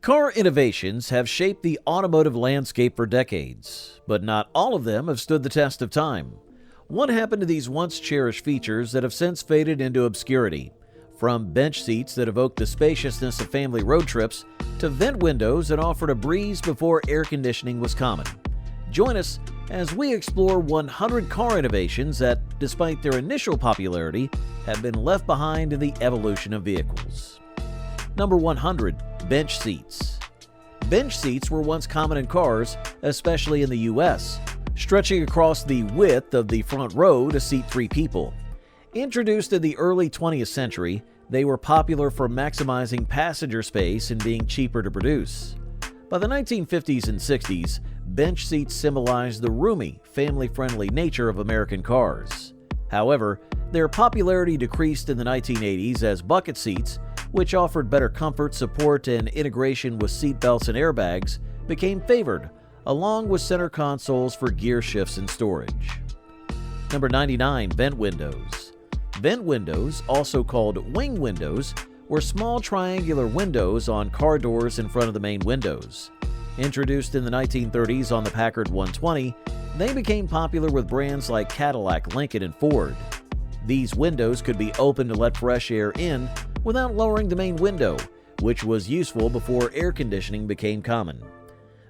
Car innovations have shaped the automotive landscape for decades, but not all of them have stood the test of time. What happened to these once cherished features that have since faded into obscurity? From bench seats that evoked the spaciousness of family road trips, to vent windows that offered a breeze before air conditioning was common. Join us as we explore 100 car innovations that, despite their initial popularity, have been left behind in the evolution of vehicles. Number 100. Bench seats. Bench seats were once common in cars, especially in the US, stretching across the width of the front row to seat 3 people. Introduced in the early 20th century, they were popular for maximizing passenger space and being cheaper to produce. By the 1950s and 60s, bench seats symbolized the roomy, family-friendly nature of American cars. However, their popularity decreased in the 1980s as bucket seats, which offered better comfort, support, and integration with seat belts and airbags, became favored, along with center consoles for gear shifts and storage. Number 99. Vent windows. Vent windows, also called wing windows, were small triangular windows on car doors in front of the main windows. Introduced in the 1930s on the Packard 120, they became popular with brands like Cadillac, Lincoln, and Ford. These windows could be opened to let fresh air in without lowering the main window, which was useful before air conditioning became common.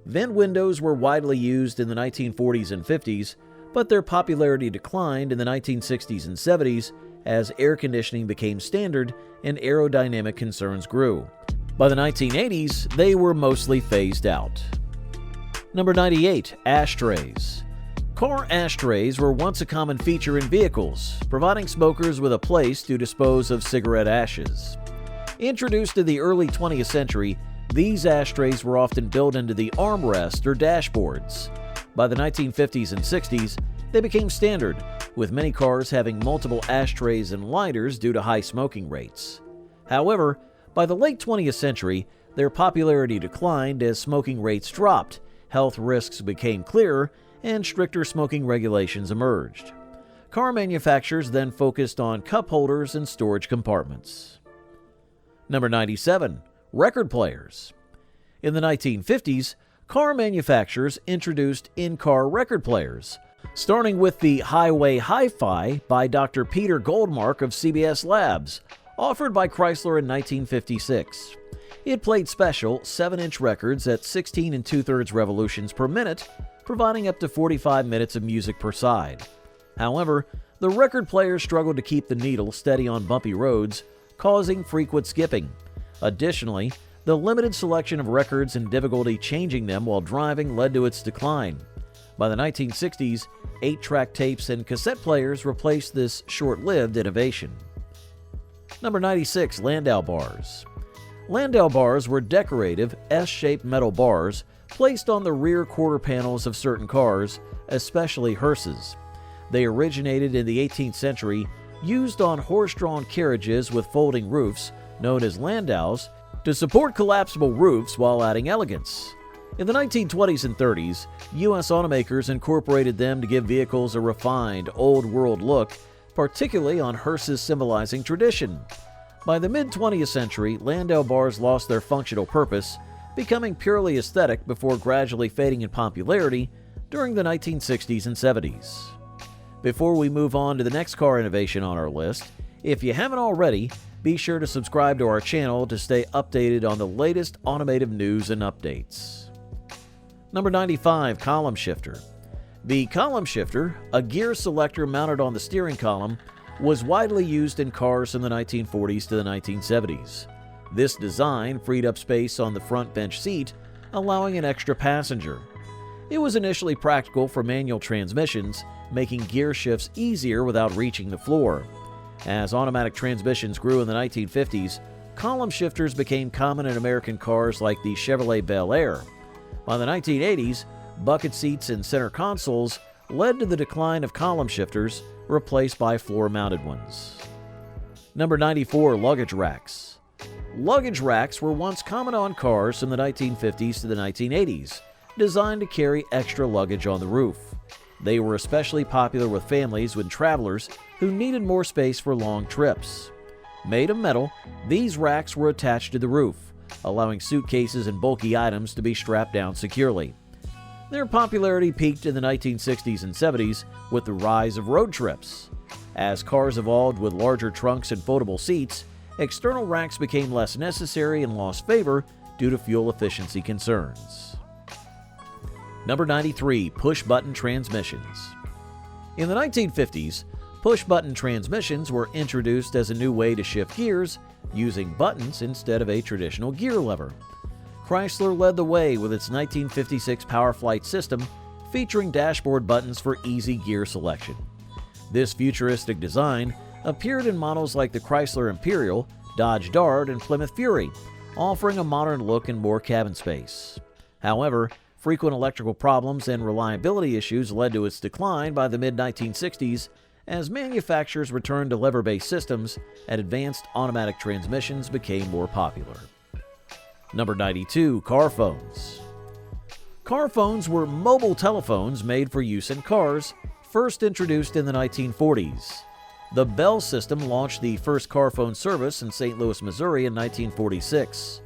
Vent windows were widely used in the 1940s and 50s, but their popularity declined in the 1960s and 70s as air conditioning became standard and aerodynamic concerns grew. By the 1980s, they were mostly phased out. Number 98. Ashtrays. Car ashtrays were once a common feature in vehicles, providing smokers with a place to dispose of cigarette ashes. Introduced in the early 20th century, these ashtrays were often built into the armrest or dashboards. By the 1950s and 60s, they became standard, with many cars having multiple ashtrays and lighters due to high smoking rates. However, by the late 20th century, their popularity declined as smoking rates dropped, health risks became clearer, and stricter smoking regulations emerged. Car manufacturers then focused on cup holders and storage compartments. Number 97. Record players. In the 1950s, car manufacturers introduced in-car record players, starting with the Highway Hi-Fi by Dr. Peter Goldmark of CBS Labs, offered by Chrysler in 1956. It played special 7-inch records at 16 2/3 revolutions per minute, providing up to 45 minutes of music per side. However, the record player struggled to keep the needle steady on bumpy roads, causing frequent skipping. Additionally, the limited selection of records and difficulty changing them while driving led to its decline. By the 1960s, 8-track tapes and cassette players replaced this short-lived innovation. Number 96. Landau bars. Landau bars were decorative, S-shaped metal bars placed on the rear quarter panels of certain cars, especially hearses. They originated in the 18th century, used on horse-drawn carriages with folding roofs, known as landaus, to support collapsible roofs while adding elegance. In the 1920s and 30s, U.S. automakers incorporated them to give vehicles a refined, old-world look, particularly on hearses symbolizing tradition. By the mid-20th century, Landau bars lost their functional purpose, becoming purely aesthetic before gradually fading in popularity during the 1960s and 70s. Before we move on to the next car innovation on our list, if you haven't already, be sure to subscribe to our channel to stay updated on the latest automotive news and updates. Number 95. Column shifter. The column shifter, a gear selector mounted on the steering column, was widely used in cars from the 1940s to the 1970s. This design freed up space on the front bench seat, allowing an extra passenger. It was initially practical for manual transmissions, making gear shifts easier without reaching the floor. As automatic transmissions grew in the 1950s, column shifters became common in American cars like the Chevrolet Bel Air. By the 1980s, bucket seats and center consoles led to the decline of column shifters, replaced by floor-mounted ones. Number 94. Luggage racks. Luggage racks were once common on cars from the 1950s to the 1980s, designed to carry extra luggage on the roof. They were especially popular with families and travelers who needed more space for long trips. Made of metal, these racks were attached to the roof, allowing suitcases and bulky items to be strapped down securely. Their popularity peaked in the 1960s and 70s with the rise of road trips. As cars evolved with larger trunks and foldable seats, external racks became less necessary and lost favor due to fuel efficiency concerns. Number 93. Push-button transmissions. In the 1950s, push-button transmissions were introduced as a new way to shift gears using buttons instead of a traditional gear lever. Chrysler led the way with its 1956 Powerflight system, featuring dashboard buttons for easy gear selection. This futuristic design appeared in models like the Chrysler Imperial, Dodge Dart, and Plymouth Fury, offering a modern look and more cabin space. However, frequent electrical problems and reliability issues led to its decline by the mid-1960s as manufacturers returned to lever-based systems and advanced automatic transmissions became more popular. Number 92. Car phones. Car phones were mobile telephones made for use in cars, first introduced in the 1940s. The Bell system launched the first car phone service in St. Louis, Missouri in 1946.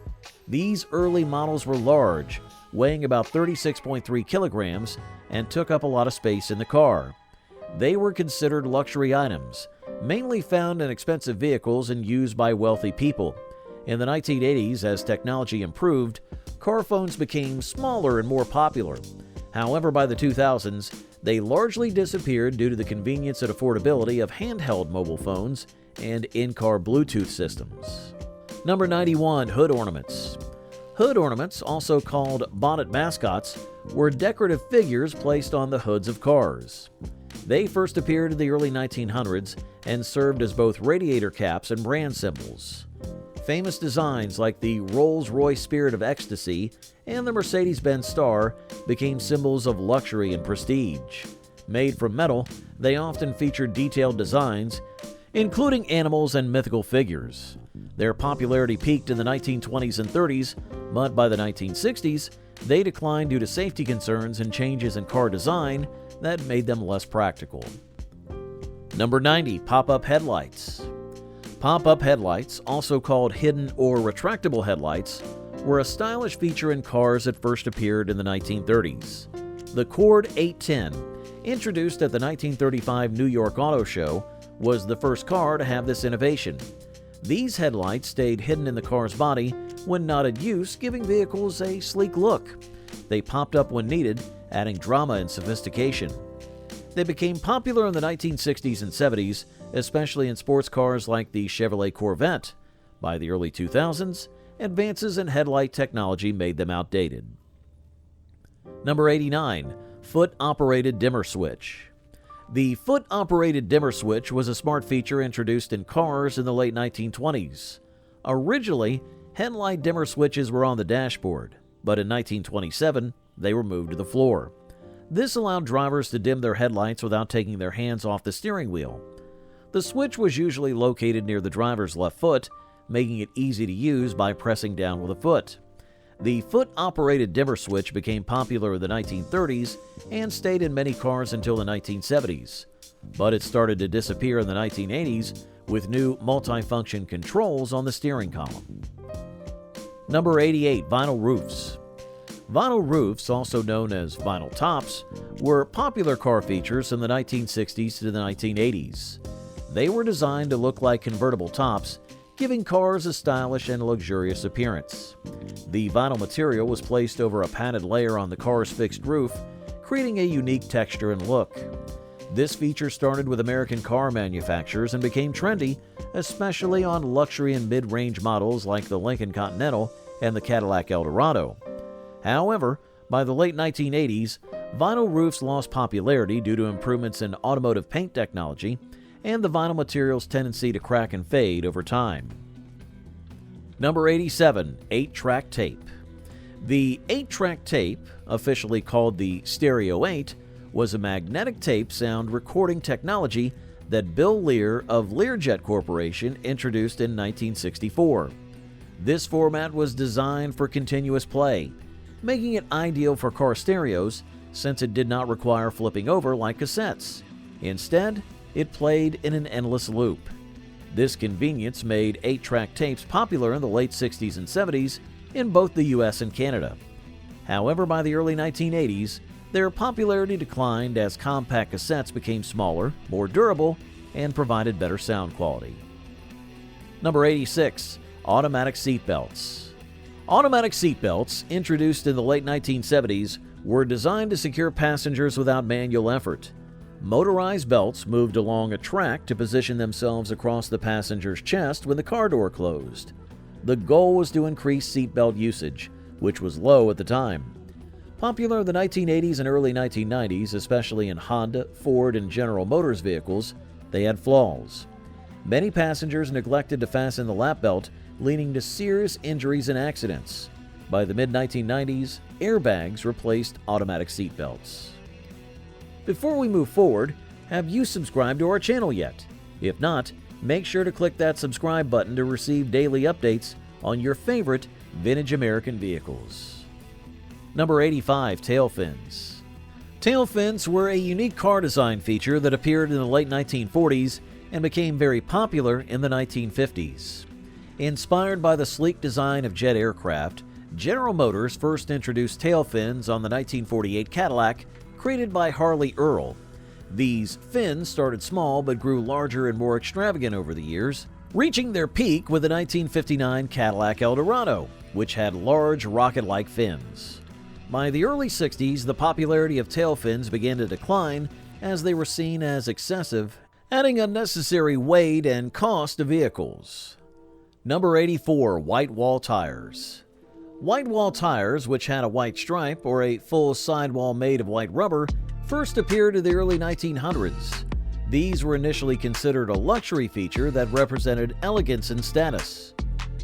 These early models were large, weighing about 36.3 kilograms, and took up a lot of space in the car. They were considered luxury items, mainly found in expensive vehicles and used by wealthy people. In the 1980s, as technology improved, car phones became smaller and more popular. However, by the 2000s, they largely disappeared due to the convenience and affordability of handheld mobile phones and in-car Bluetooth systems. Number 91. Hood ornaments. Hood ornaments, also called bonnet mascots, were decorative figures placed on the hoods of cars. They first appeared in the early 1900s and served as both radiator caps and brand symbols. Famous designs like the Rolls-Royce Spirit of Ecstasy and the Mercedes-Benz Star became symbols of luxury and prestige. Made from metal, they often featured detailed designs, including animals and mythical figures. Their popularity peaked in the 1920s and 30s, but by the 1960s, they declined due to safety concerns and changes in car design that made them less practical. Number 90. Pop-up headlights. Pop-up headlights, also called hidden or retractable headlights, were a stylish feature in cars that first appeared in the 1930s. The Cord 810, introduced at the 1935 New York Auto Show, was the first car to have this innovation. These headlights stayed hidden in the car's body when not in use, giving vehicles a sleek look. They popped up when needed, adding drama and sophistication. They became popular in the 1960s and 70s, especially in sports cars like the Chevrolet Corvette. By the early 2000s, advances in headlight technology made them outdated. Number 89. Foot-operated dimmer switch. The foot-operated dimmer switch was a smart feature introduced in cars in the late 1920s. Originally, headlight dimmer switches were on the dashboard, but in 1927, they were moved to the floor. This allowed drivers to dim their headlights without taking their hands off the steering wheel. The switch was usually located near the driver's left foot, making it easy to use by pressing down with a foot. The foot-operated dimmer switch became popular in the 1930s and stayed in many cars until the 1970s. But it started to disappear in the 1980s with new multifunction controls on the steering column. Number 88. Vinyl roofs. Vinyl roofs, also known as vinyl tops, were popular car features in the 1960s to the 1980s. They were designed to look like convertible tops, giving cars a stylish and luxurious appearance. The vinyl material was placed over a padded layer on the car's fixed roof, creating a unique texture and look. This feature started with American car manufacturers and became trendy, especially on luxury and mid-range models like the Lincoln Continental and the Cadillac Eldorado. However, by the late 1980s, vinyl roofs lost popularity due to improvements in automotive paint technology and the vinyl material's tendency to crack and fade over time. Number 87. 8-track tape. The 8-track tape, officially called the Stereo 8, was a magnetic tape sound recording technology that Bill Lear of Learjet Corporation introduced in 1964. This format was designed for continuous play, making it ideal for car stereos since it did not require flipping over like cassettes. Instead, it played in an endless loop. This convenience made 8-track tapes popular in the late 60s and 70s in both the US and Canada. However, by the early 1980s, their popularity declined as compact cassettes became smaller, more durable, and provided better sound quality. Number 86. Automatic seatbelts. Automatic seatbelts, introduced in the late 1970s, were designed to secure passengers without manual effort. Motorized belts moved along a track to position themselves across the passenger's chest when the car door closed. The goal was to increase seatbelt usage, which was low at the time. Popular in the 1980s and early 1990s, especially in Honda, Ford, and General Motors vehicles, they had flaws. Many passengers neglected to fasten the lap belt, leading to serious injuries and accidents. By the mid-1990s, airbags replaced automatic seatbelts. Before we move forward, have you subscribed to our channel yet? If not, make sure to click that subscribe button to receive daily updates on your favorite vintage American vehicles. Number 85. Tail fins. Tail fins were a unique car design feature that appeared in the late 1940s and became very popular in the 1950s. Inspired by the sleek design of jet aircraft, General Motors first introduced tail fins on the 1948 Cadillac, created by Harley Earl. These fins started small but grew larger and more extravagant over the years, reaching their peak with the 1959 Cadillac Eldorado, which had large rocket-like fins. By the early 60s, the popularity of tail fins began to decline as they were seen as excessive, adding unnecessary weight and cost to vehicles. Number 84. White wall tires. White wall tires, which had a white stripe or a full sidewall made of white rubber, first appeared in the early 1900s. These were initially considered a luxury feature that represented elegance and status.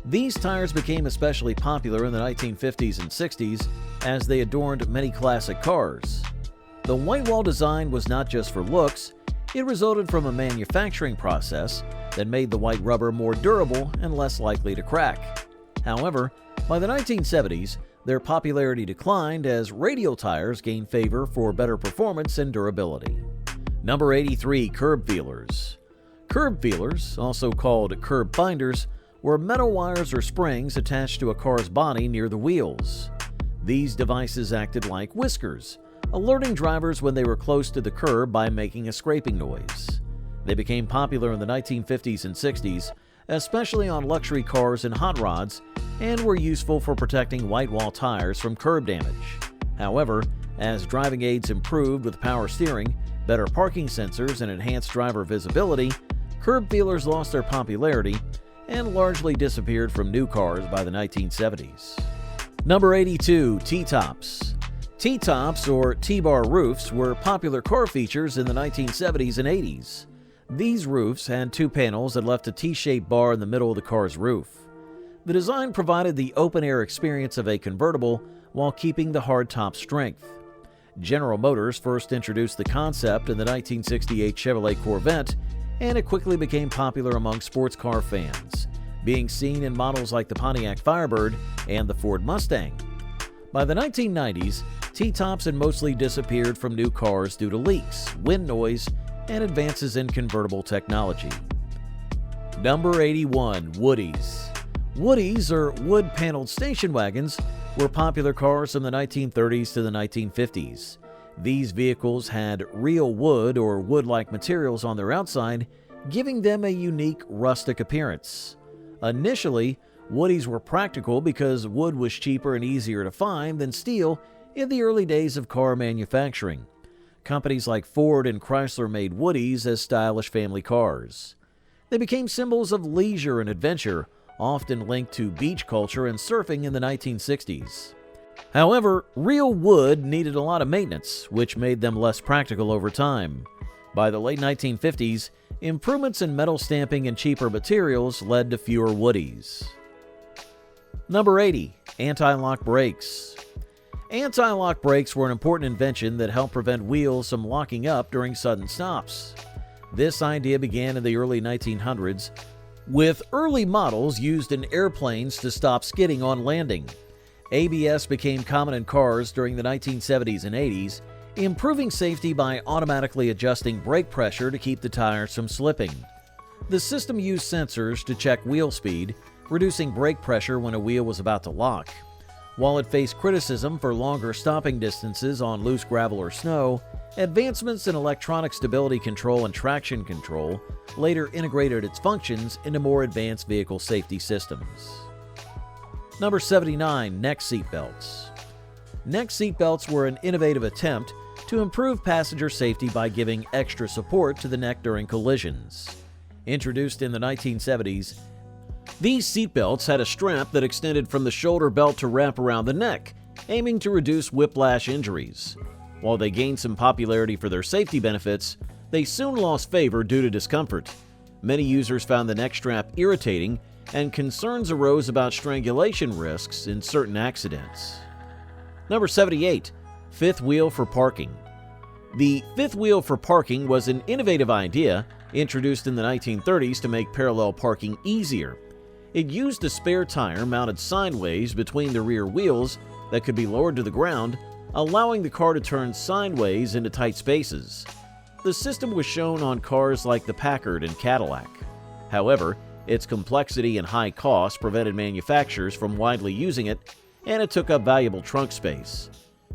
These tires became especially popular in the 1950s and 60s as they adorned many classic cars. The white wall design was not just for looks, it resulted from a manufacturing process that made the white rubber more durable and less likely to crack. However, by the 1970s, their popularity declined as radial tires gained favor for better performance and durability. Number 83. Curb feelers. Curb feelers, also called curb finders, were metal wires or springs attached to a car's body near the wheels. These devices acted like whiskers, alerting drivers when they were close to the curb by making a scraping noise. They became popular in the 1950s and 60s, especially on luxury cars and hot rods, and were useful for protecting white wall tires from curb damage. However, as driving aids improved with power steering, better parking sensors, and enhanced driver visibility, curb feelers lost their popularity and largely disappeared from new cars by the 1970s. Number 82. T-tops. T-tops, or T-bar roofs, were popular car features in the 1970s and 80s. These roofs had two panels that left a T-shaped bar in the middle of the car's roof. The design provided the open-air experience of a convertible while keeping the hardtop strength. General Motors first introduced the concept in the 1968 Chevrolet Corvette, and it quickly became popular among sports car fans, being seen in models like the Pontiac Firebird and the Ford Mustang. By the 1990s, T-tops had mostly disappeared from new cars due to leaks, wind noise, and advances in convertible technology. Number 81. Woodies. Woodies, or wood-paneled station wagons, were popular cars from the 1930s to the 1950s. These vehicles had real wood or wood-like materials on their outside, giving them a unique rustic appearance. Initially, Woodies were practical because wood was cheaper and easier to find than steel in the early days of car manufacturing. Companies like Ford and Chrysler made Woodies as stylish family cars. They became symbols of leisure and adventure, often linked to beach culture and surfing in the 1960s. However, real wood needed a lot of maintenance, which made them less practical over time. By the late 1950s, improvements in metal stamping and cheaper materials led to fewer Woodies. Number 80. Anti-lock brakes. Anti-lock brakes were an important invention that helped prevent wheels from locking up during sudden stops. This idea began in the early 1900s, with early models used in airplanes to stop skidding on landing. ABS became common in cars during the 1970s and 80s, improving safety by automatically adjusting brake pressure to keep the tires from slipping. The system used sensors to check wheel speed, reducing brake pressure when a wheel was about to lock. While it faced criticism for longer stopping distances on loose gravel or snow, advancements in electronic stability control and traction control later integrated its functions into more advanced vehicle safety systems. Number 79. Neck seat belts. Neck seat belts were an innovative attempt to improve passenger safety by giving extra support to the neck during collisions. Introduced in the 1970s, these seat belts had a strap that extended from the shoulder belt to wrap around the neck, aiming to reduce whiplash injuries. While they gained some popularity for their safety benefits, they soon lost favor due to discomfort. Many users found the neck strap irritating, and concerns arose about strangulation risks in certain accidents. Number 78. Fifth wheel for parking. The fifth wheel for parking was an innovative idea introduced in the 1930s to make parallel parking easier. It used a spare tire mounted sideways between the rear wheels that could be lowered to the ground, allowing the car to turn sideways into tight spaces. The system was shown on cars like the Packard and Cadillac. However, its complexity and high cost prevented manufacturers from widely using it, and it took up valuable trunk space.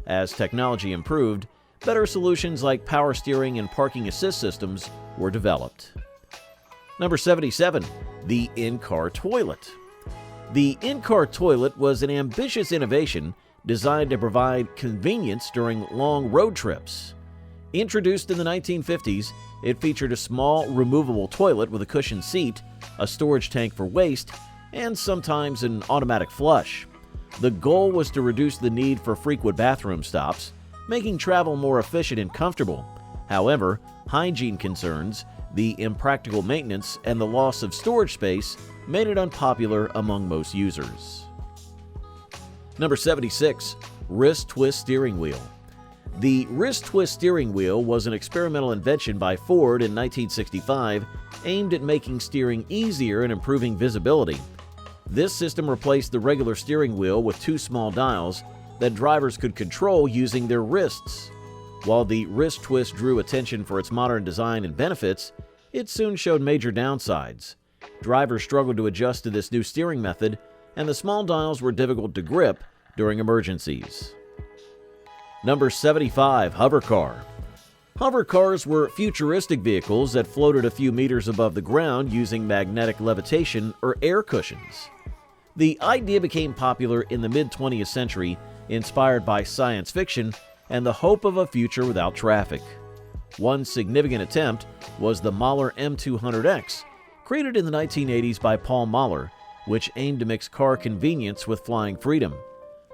As technology improved, better solutions like power steering and parking assist systems were developed. Number 77. The in-car toilet. The in-car toilet was an ambitious innovation designed to provide convenience during long road trips. Introduced in the 1950s, it featured a small, removable toilet with a cushioned seat, a storage tank for waste, and sometimes an automatic flush. The goal was to reduce the need for frequent bathroom stops, making travel more efficient and comfortable. However, hygiene concerns, the impractical maintenance, and the loss of storage space made it unpopular among most users. Number 76. Wrist twist steering wheel. The wrist twist steering wheel was an experimental invention by Ford in 1965 aimed at making steering easier and improving visibility. This system replaced the regular steering wheel with two small dials that drivers could control using their wrists. While the wrist twist drew attention for its modern design and benefits, it soon showed major downsides. Drivers struggled to adjust to this new steering method, and the small dials were difficult to grip during emergencies. Number 75. Hover car. Hover cars were futuristic vehicles that floated a few meters above the ground using magnetic levitation or air cushions. The idea became popular in the mid-20th century, inspired by science fiction and the hope of a future without traffic. One significant attempt was the Mahler M200X, created in the 1980s by Paul Mahler, which aimed to mix car convenience with flying freedom.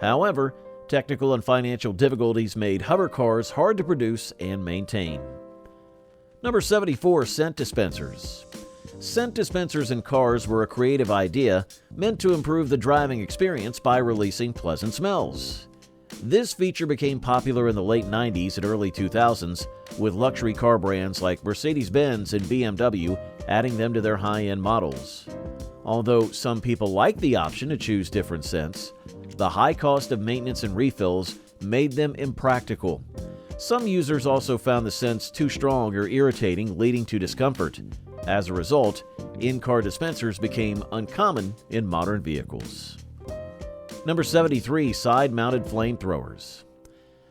However, technical and financial difficulties made hover cars hard to produce and maintain. Number 74. Scent dispensers. Scent dispensers in cars were a creative idea meant to improve the driving experience by releasing pleasant smells. This feature became popular in the late 90s and early 2000s, with luxury car brands like Mercedes-Benz and BMW adding them to their high-end models. Although some people like the option to choose different scents, the high cost of maintenance and refills made them impractical. Some users also found the scents too strong or irritating, leading to discomfort. As a result, in-car dispensers became uncommon in modern vehicles. Number 73. Side-mounted flamethrowers.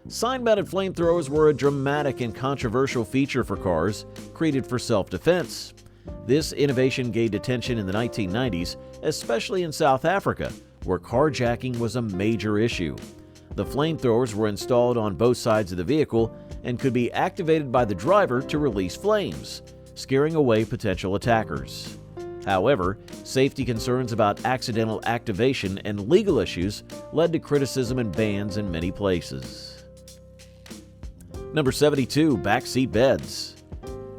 Side-mounted flamethrowers were a dramatic and controversial feature for cars created for self-defense. This innovation gained attention in the 1990s, especially in South Africa, where carjacking was a major issue. The flamethrowers were installed on both sides of the vehicle and could be activated by the driver to release flames, scaring away potential attackers. However, safety concerns about accidental activation and legal issues led to criticism and bans in many places. Number 72. Backseat beds.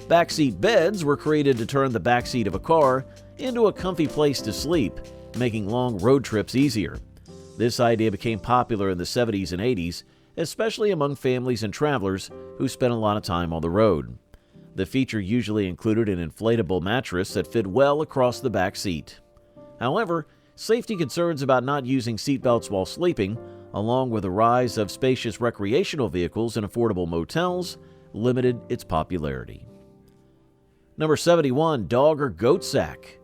Backseat beds were created to turn the backseat of a car into a comfy place to sleep, making long road trips easier. This idea became popular in the 70s and 80s, especially among families and travelers who spent a lot of time on the road. The feature usually included an inflatable mattress that fit well across the back seat. However, safety concerns about not using seatbelts while sleeping, along with the rise of spacious recreational vehicles and affordable motels, limited its popularity. Number 71. Dog or goat sack.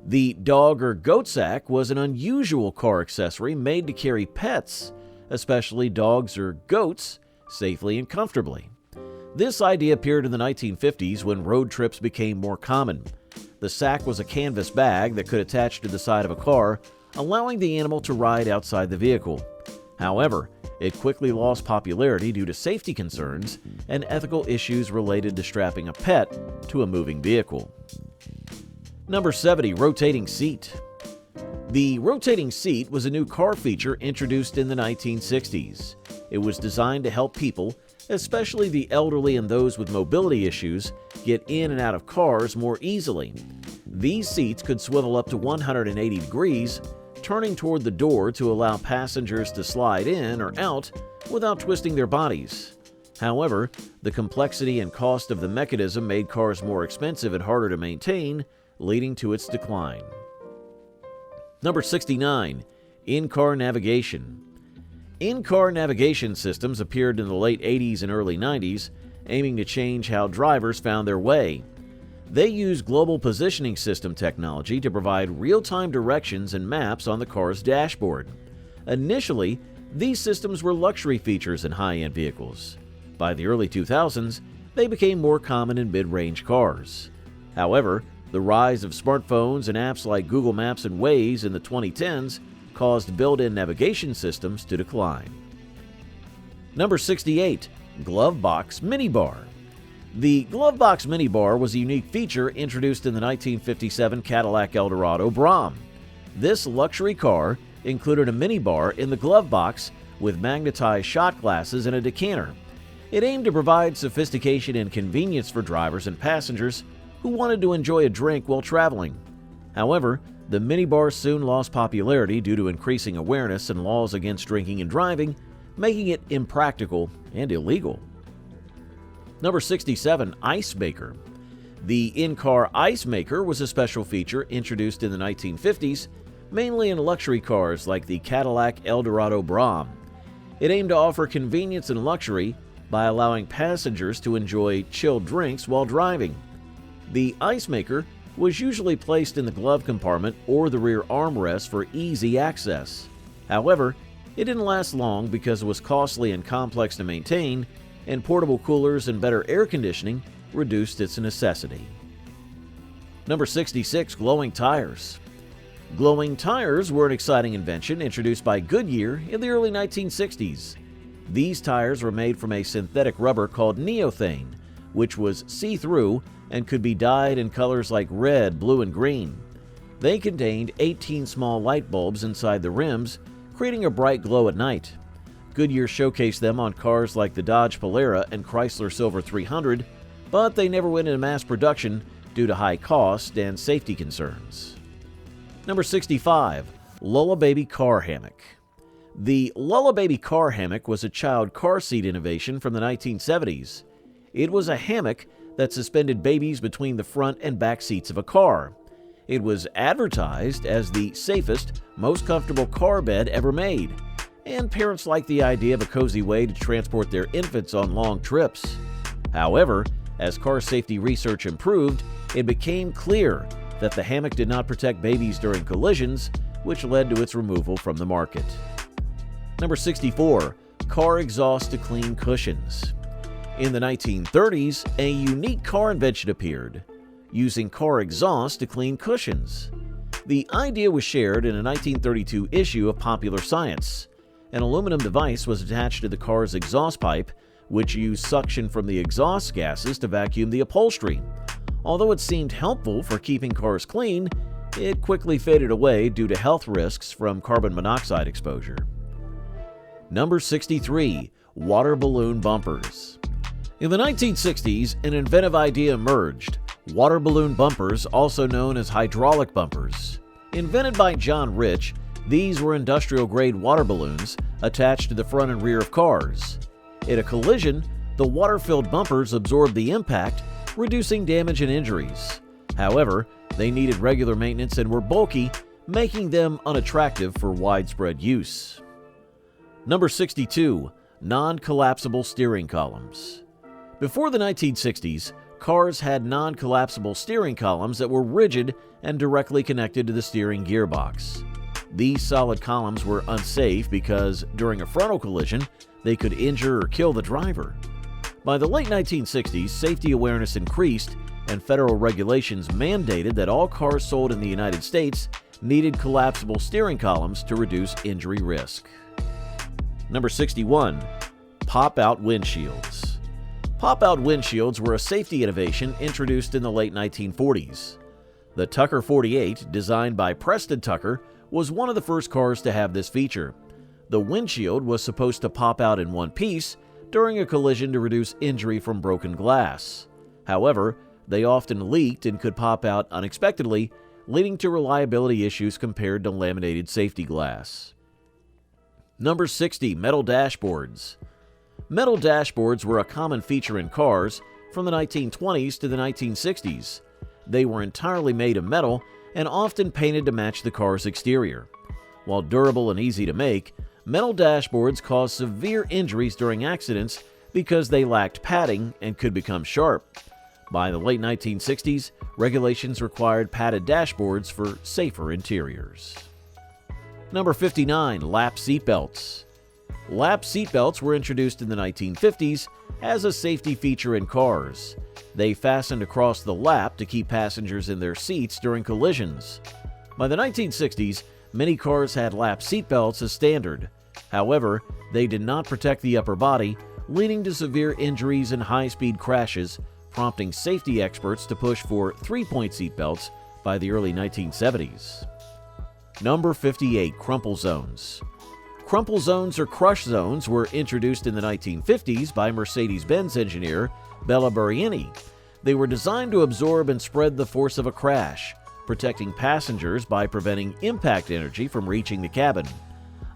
The dog or goat sack was an unusual car accessory made to carry pets, especially dogs or goats, safely and comfortably. This idea appeared in the 1950s when road trips became more common. The sack was a canvas bag that could attach to the side of a car, allowing the animal to ride outside the vehicle. However, it quickly lost popularity due to safety concerns and ethical issues related to strapping a pet to a moving vehicle. Number 70. Rotating seat. The rotating seat was a new car feature introduced in the 1960s. It was designed to help people, especially the elderly and those with mobility issues, get in and out of cars more easily. These seats could swivel up to 180 degrees, turning toward the door to allow passengers to slide in or out without twisting their bodies. However, the complexity and cost of the mechanism made cars more expensive and harder to maintain, leading to its decline. Number 69. In-car navigation. In-car navigation systems appeared in the late 80s and early 90s, aiming to change how drivers found their way. They use global positioning system technology to provide real-time directions and maps on the car's dashboard. Initially, these systems were luxury features in high-end vehicles. By the early 2000s, they became more common in mid-range cars. However, the rise of smartphones and apps like Google Maps and Waze in the 2010s caused built-in navigation systems to decline. Number 68. Glove Box Minibar. The Glove Box Minibar was a unique feature introduced in the 1957 Cadillac Eldorado Brougham. This luxury car included a minibar in the glove box with magnetized shot glasses and a decanter. It aimed to provide sophistication and convenience for drivers and passengers who wanted to enjoy a drink while traveling. However, the minibar soon lost popularity due to increasing awareness and laws against drinking and driving, making it impractical and illegal. Number 67. Ice Maker. The in-car ice maker was a special feature introduced in the 1950s, mainly in luxury cars like the Cadillac Eldorado Brougham. It aimed to offer convenience and luxury by allowing passengers to enjoy chilled drinks while driving. The ice maker was usually placed in the glove compartment or the rear armrest for easy access. However, it didn't last long because it was costly and complex to maintain, and portable coolers and better air conditioning reduced its necessity. Number 66. Glowing tires. Glowing tires were an exciting invention introduced by Goodyear in the early 1960s. These tires were made from a synthetic rubber called neothane, which was see-through and could be dyed in colors like red, blue, and green. They contained 18 small light bulbs inside the rims, creating a bright glow at night. Goodyear showcased them on cars like the Dodge Polara and Chrysler Silver 300, but they never went into mass production due to high cost and safety concerns. Number 65. Lullababy Car Hammock. The Lullababy Car Hammock was a child car seat innovation from the 1970s. It was a hammock that suspended babies between the front and back seats of a car. It was advertised as the safest, most comfortable car bed ever made, and parents liked the idea of a cozy way to transport their infants on long trips. However, as car safety research improved, it became clear that the hammock did not protect babies during collisions, which led to its removal from the market. Number 64. Car exhaust to clean cushions. In the 1930s, a unique car invention appeared, using car exhaust to clean cushions. The idea was shared in a 1932 issue of Popular Science. An aluminum device was attached to the car's exhaust pipe, which used suction from the exhaust gases to vacuum the upholstery. Although it seemed helpful for keeping cars clean, it quickly faded away due to health risks from carbon monoxide exposure. Number 63. Water balloon bumpers. In the 1960s, an inventive idea emerged: water balloon bumpers, also known as hydraulic bumpers. Invented by John Rich, these were industrial-grade water balloons attached to the front and rear of cars. In a collision, the water-filled bumpers absorbed the impact, reducing damage and injuries. However, they needed regular maintenance and were bulky, making them unattractive for widespread use. Number 62. Non-collapsible steering columns. Before the 1960s, cars had non-collapsible steering columns that were rigid and directly connected to the steering gearbox. These solid columns were unsafe because, during a frontal collision, they could injure or kill the driver. By the late 1960s, safety awareness increased, and federal regulations mandated that all cars sold in the United States needed collapsible steering columns to reduce injury risk. Number 61. Pop-out windshields. Pop-out windshields were a safety innovation introduced in the late 1940s. The Tucker 48, designed by Preston Tucker, was one of the first cars to have this feature. The windshield was supposed to pop out in one piece during a collision to reduce injury from broken glass. However, they often leaked and could pop out unexpectedly, leading to reliability issues compared to laminated safety glass. Number 60. Metal dashboards. Metal dashboards were a common feature in cars from the 1920s to the 1960s. They were entirely made of metal and often painted to match the car's exterior. While durable and easy to make, metal dashboards caused severe injuries during accidents because they lacked padding and could become sharp. By the late 1960s, regulations required padded dashboards for safer interiors. Number 59. Lap seatbelts. Lap seatbelts were introduced in the 1950s as a safety feature in cars. They fastened across the lap to keep passengers in their seats during collisions. By the 1960s, many cars had lap seatbelts as standard. However, they did not protect the upper body, leading to severe injuries and high-speed crashes, prompting safety experts to push for 3-point seatbelts by the early 1970s. Number 58. Crumple zones. Crumple zones or crush zones were introduced in the 1950s by Mercedes-Benz engineer Bella Buriani. They were designed to absorb and spread the force of a crash, protecting passengers by preventing impact energy from reaching the cabin.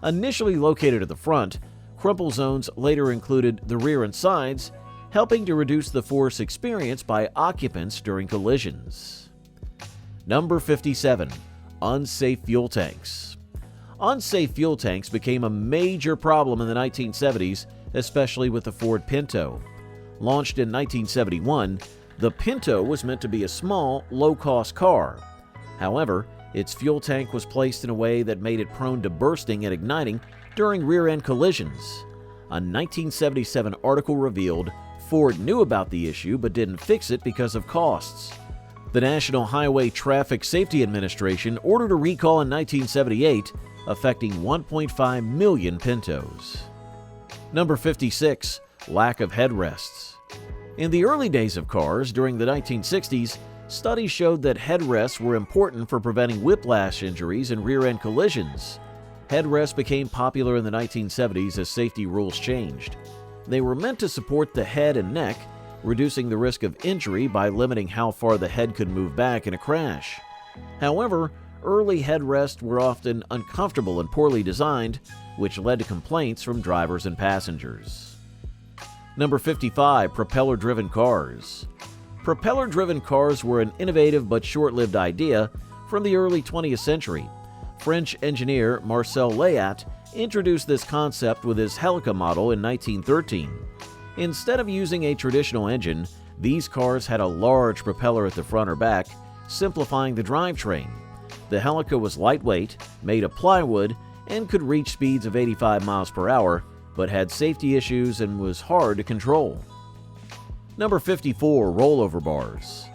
Initially located at the front, crumple zones later included the rear and sides, helping to reduce the force experienced by occupants during collisions. Number 57. Unsafe fuel tanks. Unsafe fuel tanks became a major problem in the 1970s, especially with the Ford Pinto. Launched in 1971, the Pinto was meant to be a small, low-cost car. However, its fuel tank was placed in a way that made it prone to bursting and igniting during rear-end collisions. A 1977 article revealed Ford knew about the issue but didn't fix it because of costs. The National Highway Traffic Safety Administration ordered a recall in 1978, affecting 1.5 million Pintos. Number 56. Lack of headrests. In the early days of cars during the 1960s, studies showed that headrests were important for preventing whiplash injuries and rear-end collisions. Headrests became popular in the 1970s as safety rules changed. They were meant to support the head and neck, reducing the risk of injury by limiting how far the head could move back in a crash. However, early headrests were often uncomfortable and poorly designed, which led to complaints from drivers and passengers. Number 55. Propeller-driven cars. Propeller-driven cars were an innovative but short-lived idea from the early 20th century. French engineer Marcel Layat introduced this concept with his Helica model in 1913. Instead of using a traditional engine, these cars had a large propeller at the front or back, simplifying the drivetrain. The Helica was lightweight, made of plywood, and could reach speeds of 85 miles per hour, but had safety issues and was hard to control. Number 54. Rollover bars.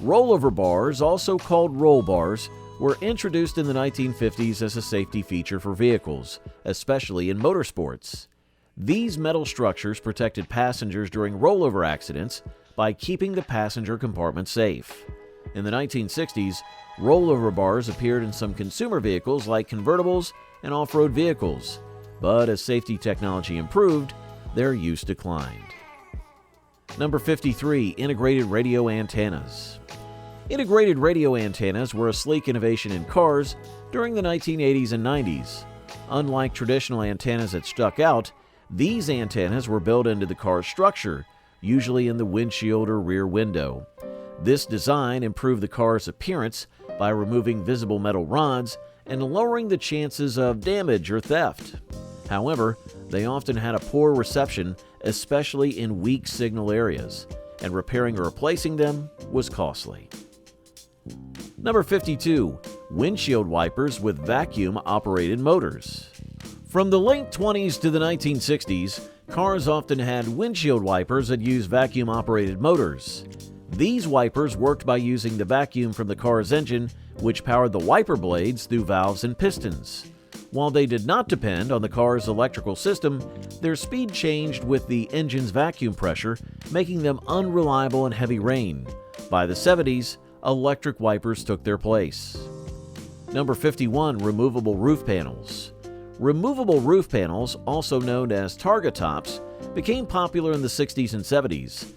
Rollover bars, also called roll bars, were introduced in the 1950s as a safety feature for vehicles, especially in motorsports. These metal structures protected passengers during rollover accidents by keeping the passenger compartment safe. In the 1960s, rollover bars appeared in some consumer vehicles like convertibles and off-road vehicles, but as safety technology improved, their use declined. Number 53. Integrated radio antennas. Integrated radio antennas were a sleek innovation in cars during the 1980s and 90s. Unlike traditional antennas that stuck out, these antennas were built into the car's structure, usually in the windshield or rear window. This design improved the car's appearance by removing visible metal rods and lowering the chances of damage or theft. However, they often had a poor reception, especially in weak signal areas. and repairing or replacing them was costly. Number 52. Windshield wipers with vacuum-operated motors. From the late 20s to the 1960s, cars often had windshield wipers that used vacuum-operated motors. These wipers worked by using the vacuum from the car's engine, which powered the wiper blades through valves and pistons. While they did not depend on the car's electrical system, their speed changed with the engine's vacuum pressure, making them unreliable in heavy rain. By the 70s, electric wipers took their place. Number 51. Removable roof panels. Removable roof panels, also known as targa tops, became popular in the 60s and 70s.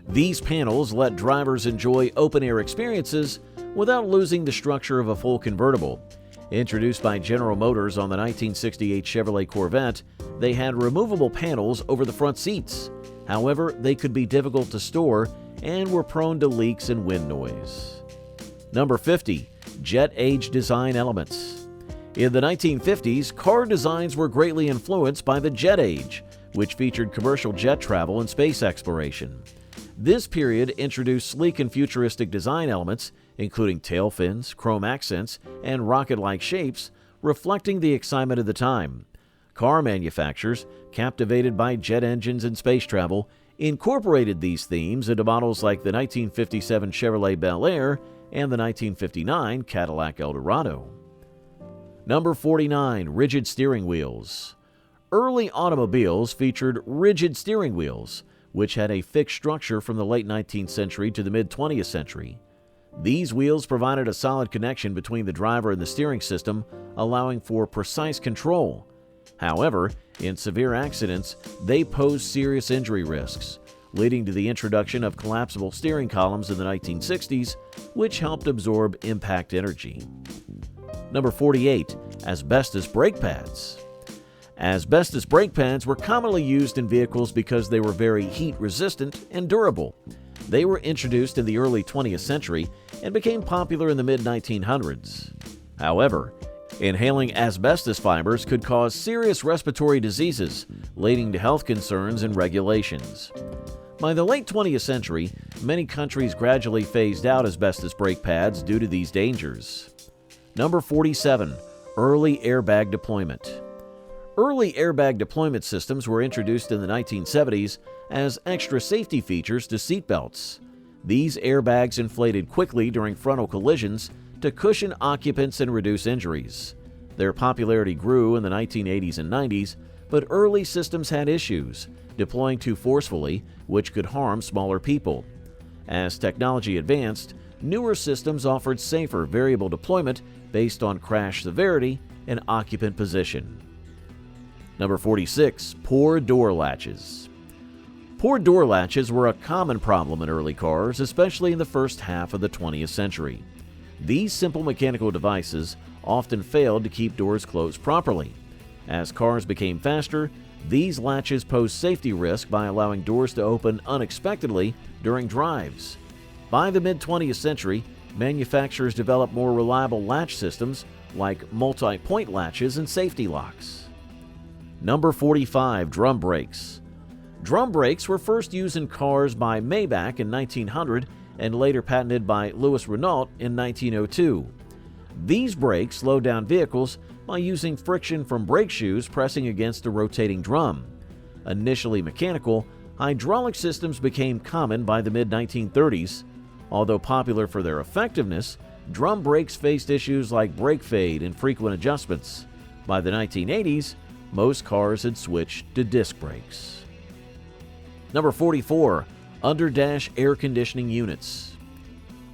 These panels let drivers enjoy open-air experiences without losing the structure of a full convertible. Introduced by General Motors on the 1968 Chevrolet Corvette, they had removable panels over the front seats. However, they could be difficult to store and were prone to leaks and wind noise. Number 50. Jet age design elements. In the 1950s, car designs were greatly influenced by the jet age, which featured commercial jet travel and space exploration. This period introduced sleek and futuristic design elements, including tail fins, chrome accents, and rocket-like shapes, reflecting the excitement of the time. Car manufacturers, captivated by jet engines and space travel, incorporated these themes into models like the 1957 Chevrolet Bel Air and the 1959 Cadillac Eldorado. Number 49. Rigid steering wheels. Early automobiles featured rigid steering wheels, which had a fixed structure from the late 19th century to the mid-20th century. These wheels provided a solid connection between the driver and the steering system, allowing for precise control. However, in severe accidents, they posed serious injury risks, leading to the introduction of collapsible steering columns in the 1960s, which helped absorb impact energy. Number 48. Asbestos brake pads. Asbestos brake pads were commonly used in vehicles because they were very heat-resistant and durable. They were introduced in the early 20th century and became popular in the mid-1900s. However, inhaling asbestos fibers could cause serious respiratory diseases, leading to health concerns and regulations. By the late 20th century, many countries gradually phased out asbestos brake pads due to these dangers. Number 47. Early airbag deployment. Early airbag deployment systems were introduced in the 1970s as extra safety features to seatbelts. These airbags inflated quickly during frontal collisions to cushion occupants and reduce injuries. Their popularity grew in the 1980s and 90s, but early systems had issues, deploying too forcefully, which could harm smaller people. As technology advanced, newer systems offered safer variable deployment based on crash severity and occupant position. Number 46. Poor door latches. Poor door latches were a common problem in early cars, especially in the first half of the 20th century. These simple mechanical devices often failed to keep doors closed properly. As cars became faster, these latches posed safety risk by allowing doors to open unexpectedly during drives. By the mid-20th century, manufacturers developed more reliable latch systems like multi-point latches and safety locks. Number 45. Drum brakes. Drum brakes were first used in cars by Maybach in 1900 and later patented by Louis Renault in 1902. These brakes slowed down vehicles by using friction from brake shoes pressing against a rotating drum. Initially mechanical, hydraulic systems became common by the mid-1930s. Although popular for their effectiveness, drum brakes faced issues like brake fade and frequent adjustments. By the 1980s, most cars had switched to disc brakes. Number 44. Under-dash air conditioning units.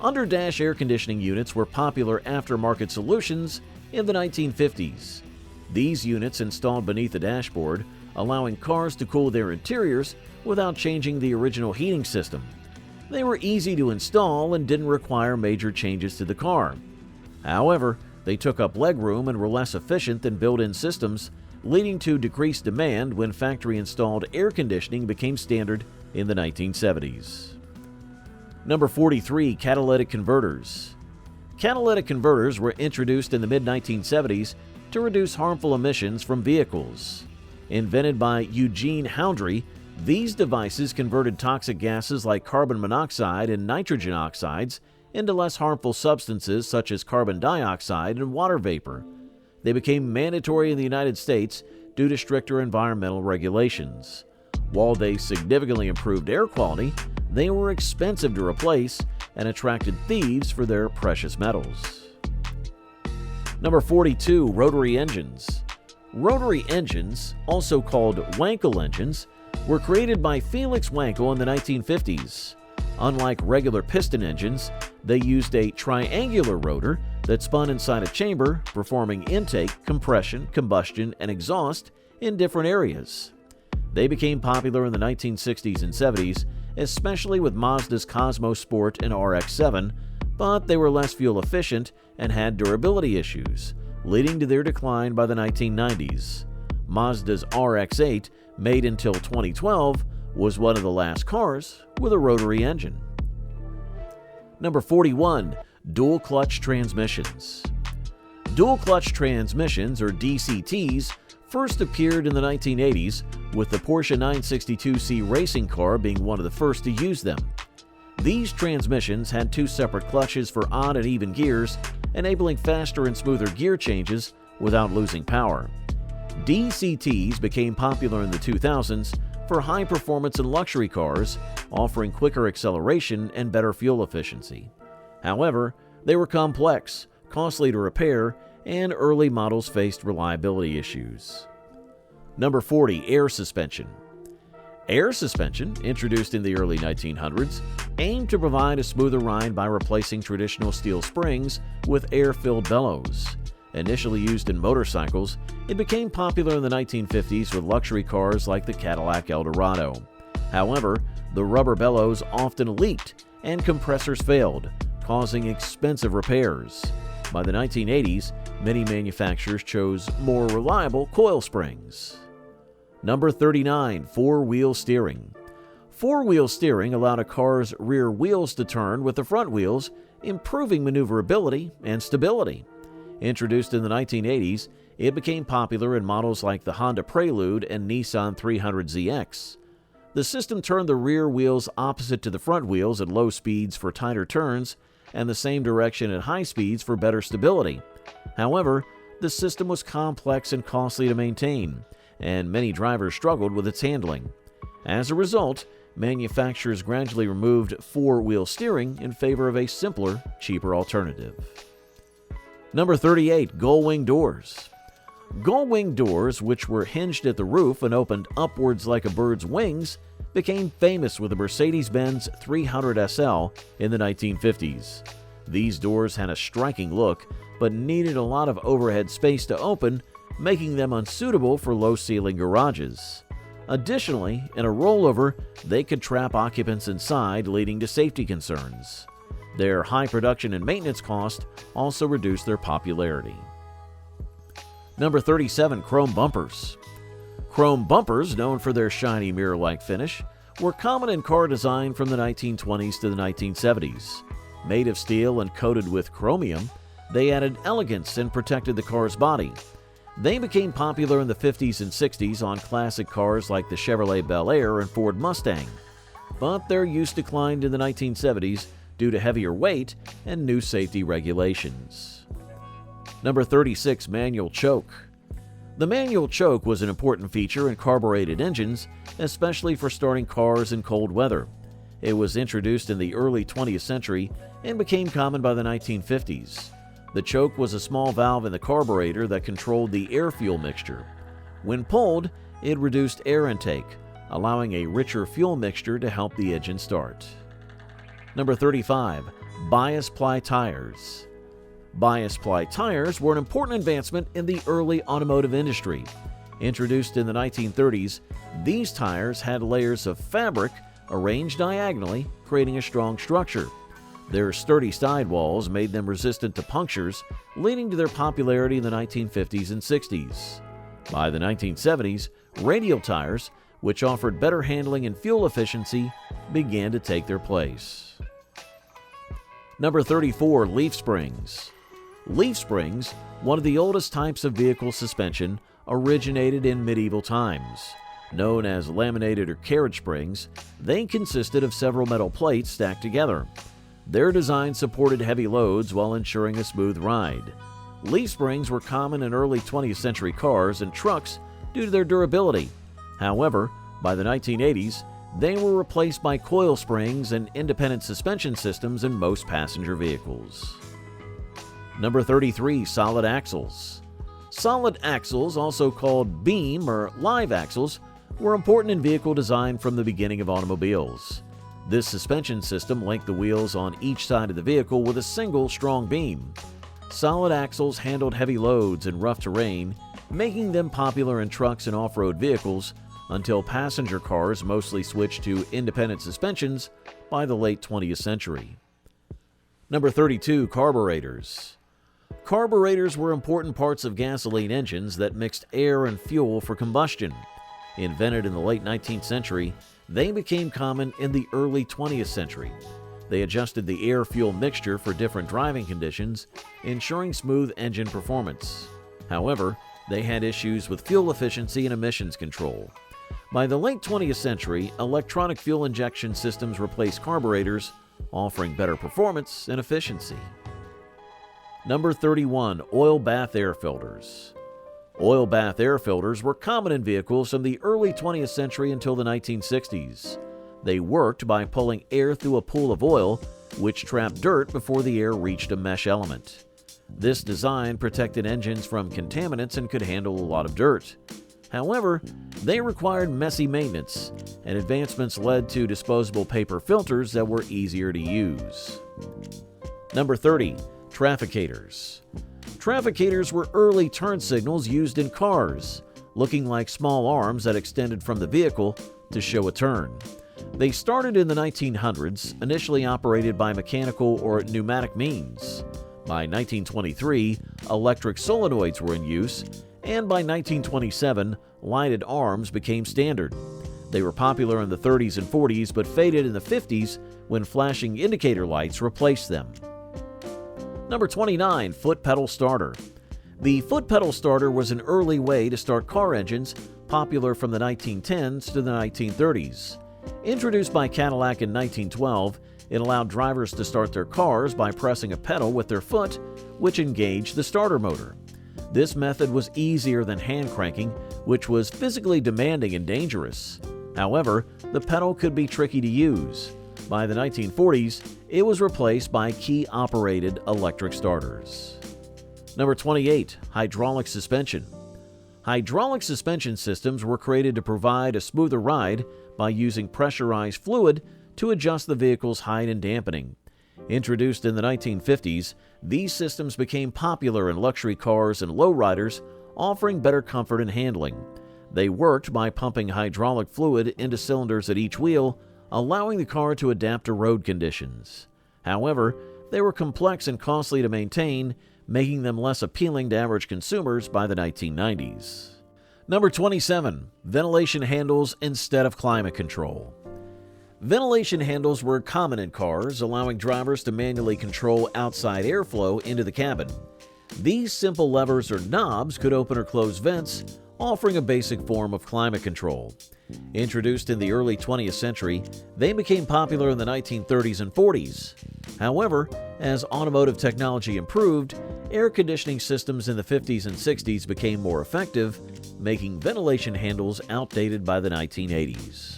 Under-dash air conditioning units were popular aftermarket solutions in the 1950s. These units installed beneath the dashboard, allowing cars to cool their interiors without changing the original heating system. They were easy to install and didn't require major changes to the car. However, they took up legroom and were less efficient than built-in systems, leading to decreased demand when factory-installed air conditioning became standard in the 1970s. Number 43. Catalytic converters. Catalytic converters were introduced in the mid-1970s to reduce harmful emissions from vehicles. Invented by Eugene Houndry, These devices converted toxic gases like carbon monoxide and nitrogen oxides into less harmful substances such as carbon dioxide and water vapor. They became mandatory in the United States due to stricter environmental regulations. While they significantly improved air quality, they were expensive to replace and attracted thieves for their precious metals. Number 42. Rotary engines. Rotary engines, also called Wankel engines, were created by Felix Wankel in the 1950s. Unlike regular piston engines, they used a triangular rotor that spun inside a chamber, performing intake, compression, combustion, and exhaust in different areas. They became popular in the 1960s and 70s, especially with Mazda's Cosmo Sport and RX-7, but they were less fuel efficient and had durability issues, leading to their decline by the 1990s. Mazda's RX-8, made until 2012, was one of the last cars with a rotary engine. Number 41. Dual clutch transmissions. Dual clutch transmissions, or DCTs, first appeared in the 1980s, with the Porsche 962C racing car being one of the first to use them. These transmissions had two separate clutches for odd and even gears, enabling faster and smoother gear changes without losing power. DCTs became popular in the 2000s for high-performance and luxury cars, offering quicker acceleration and better fuel efficiency. However, they were complex, costly to repair, and early models faced reliability issues. Number 40. Air suspension. Air suspension, introduced in the early 1900s, aimed to provide a smoother ride by replacing traditional steel springs with air-filled bellows. Initially used in motorcycles, it became popular in the 1950s with luxury cars like the Cadillac Eldorado. However, the rubber bellows often leaked and compressors failed, causing expensive repairs. By the 1980s, many manufacturers chose more reliable coil springs. Number 39. Four-wheel steering. Four-wheel steering allowed a car's rear wheels to turn with the front wheels, improving maneuverability and stability. Introduced in the 1980s, it became popular in models like the Honda Prelude and Nissan 300ZX. The system turned the rear wheels opposite to the front wheels at low speeds for tighter turns and the same direction at high speeds for better stability. However, the system was complex and costly to maintain, and many drivers struggled with its handling. As a result, manufacturers gradually removed four-wheel steering in favor of a simpler, cheaper alternative. Number 38. Gull-wing doors. Gull-wing doors, which were hinged at the roof and opened upwards like a bird's wings, became famous with the Mercedes-Benz 300 SL in the 1950s. These doors had a striking look, but needed a lot of overhead space to open, making them unsuitable for low-ceiling garages. Additionally, in a rollover, they could trap occupants inside, leading to safety concerns. Their high production and maintenance cost also reduced their popularity. Number 37. Chrome bumpers. Chrome bumpers, known for their shiny mirror-like finish, were common in car design from the 1920s to the 1970s. Made of steel and coated with chromium, they added elegance and protected the car's body. They became popular in the 50s and 60s on classic cars like the Chevrolet Bel Air and Ford Mustang, but their use declined in the 1970s due to heavier weight and new safety regulations. Number 36. Manual choke. The manual choke was an important feature in carbureted engines, especially for starting cars in cold weather. It was introduced in the early 20th century and became common by the 1950s. The choke was a small valve in the carburetor that controlled the air-fuel mixture. When pulled, it reduced air intake, allowing a richer fuel mixture to help the engine start. Number 35. Bias ply tires. Bias ply tires were an important advancement in the early automotive industry. Introduced in the 1930s, these tires had layers of fabric arranged diagonally, creating a strong structure. Their sturdy sidewalls made them resistant to punctures, leading to their popularity in the 1950s and 60s. By the 1970s, radial tires, which offered better handling and fuel efficiency, began to take their place. Number 34. Leaf springs. Leaf springs, one of the oldest types of vehicle suspension, originated in medieval times. Known as laminated or carriage springs, they consisted of several metal plates stacked together. Their design supported heavy loads while ensuring a smooth ride. Leaf springs were common in early 20th century cars and trucks due to their durability. However, by the 1980s, they were replaced by coil springs and independent suspension systems in most passenger vehicles. Number 33. Solid axles. Solid axles, also called beam or live axles, were important in vehicle design from the beginning of automobiles. This suspension system linked the wheels on each side of the vehicle with a single strong beam. Solid axles handled heavy loads in rough terrain, making them popular in trucks and off-road vehicles until passenger cars mostly switched to independent suspensions by the late 20th century. Number 32. Carburetors. Carburetors were important parts of gasoline engines that mixed air and fuel for combustion. Invented in the late 19th century, they became common in the early 20th century. They adjusted the air-fuel mixture for different driving conditions, ensuring smooth engine performance. However, they had issues with fuel efficiency and emissions control. By the late 20th century, electronic fuel injection systems replaced carburetors, offering better performance and efficiency. Number 31. Oil bath air filters. Oil bath air filters were common in vehicles from the early 20th century until the 1960s. They worked by pulling air through a pool of oil, which trapped dirt before the air reached a mesh element. This design protected engines from contaminants and could handle a lot of dirt. However, they required messy maintenance, and advancements led to disposable paper filters that were easier to use. Number 30. Trafficators. Trafficators were early turn signals used in cars, looking like small arms that extended from the vehicle to show a turn. They started in the 1900s, initially operated by mechanical or pneumatic means. By 1923, electric solenoids were in use, and by 1927, lighted arms became standard. They were popular in the 30s and 40s, but faded in the 50s when flashing indicator lights replaced them. Number 29. Foot pedal starter. The foot pedal starter was an early way to start car engines, popular from the 1910s to the 1930s. Introduced by Cadillac in 1912, it allowed drivers to start their cars by pressing a pedal with their foot, which engaged the starter motor. This method was easier than hand cranking, which was physically demanding and dangerous. However, the pedal could be tricky to use. By the 1940s, it was replaced by key-operated electric starters. Number 28. Hydraulic suspension. Hydraulic suspension systems were created to provide a smoother ride by using pressurized fluid to adjust the vehicle's height and dampening. Introduced in the 1950s, these systems became popular in luxury cars and lowriders, offering better comfort and handling. They worked by pumping hydraulic fluid into cylinders at each wheel, allowing the car to adapt to road conditions. However, they were complex and costly to maintain, making them less appealing to average consumers by the 1990s. Number 27. Ventilation handles instead of climate control. Ventilation handles were common in cars, allowing drivers to manually control outside airflow into the cabin. These simple levers or knobs could open or close vents, offering a basic form of climate control. Introduced in the early 20th century, they became popular in the 1930s and 40s. However, as automotive technology improved, air conditioning systems in the 50s and 60s became more effective, making ventilation handles outdated by the 1980s.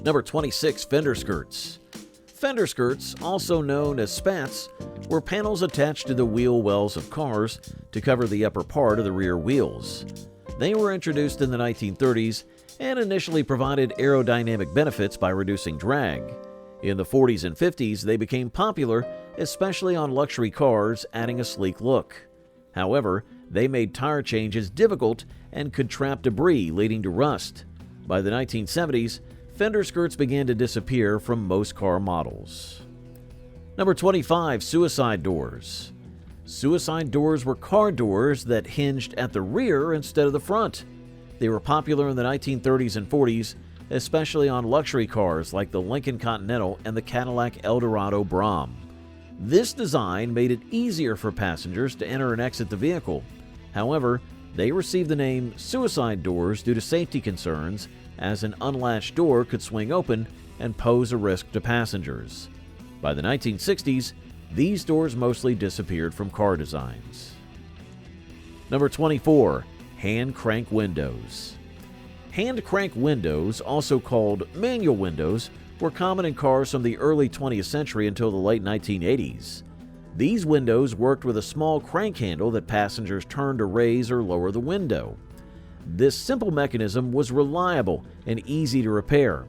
Number 26. Fender skirts. Fender skirts, also known as spats, were panels attached to the wheel wells of cars to cover the upper part of the rear wheels. They were introduced in the 1930s and initially provided aerodynamic benefits by reducing drag. In the 40s and 50s, they became popular, especially on luxury cars, adding a sleek look. However, they made tire changes difficult and could trap debris, leading to rust. By the 1970s, fender skirts began to disappear from most car models. Number 25. Suicide doors. Suicide doors were car doors that hinged at the rear instead of the front. They were popular in the 1930s and 40s, especially on luxury cars like the Lincoln Continental and the Cadillac Eldorado Brougham. This design made it easier for passengers to enter and exit the vehicle. However, They received the name suicide doors due to safety concerns, as an unlatched door could swing open and pose a risk to passengers. By the 1960s, these doors mostly disappeared from car designs. Number 24. Hand crank windows. Hand crank windows, also called manual windows, were common in cars from the early 20th century until the late 1980s. These windows worked with a small crank handle that passengers turned to raise or lower the window. This simple mechanism was reliable and easy to repair.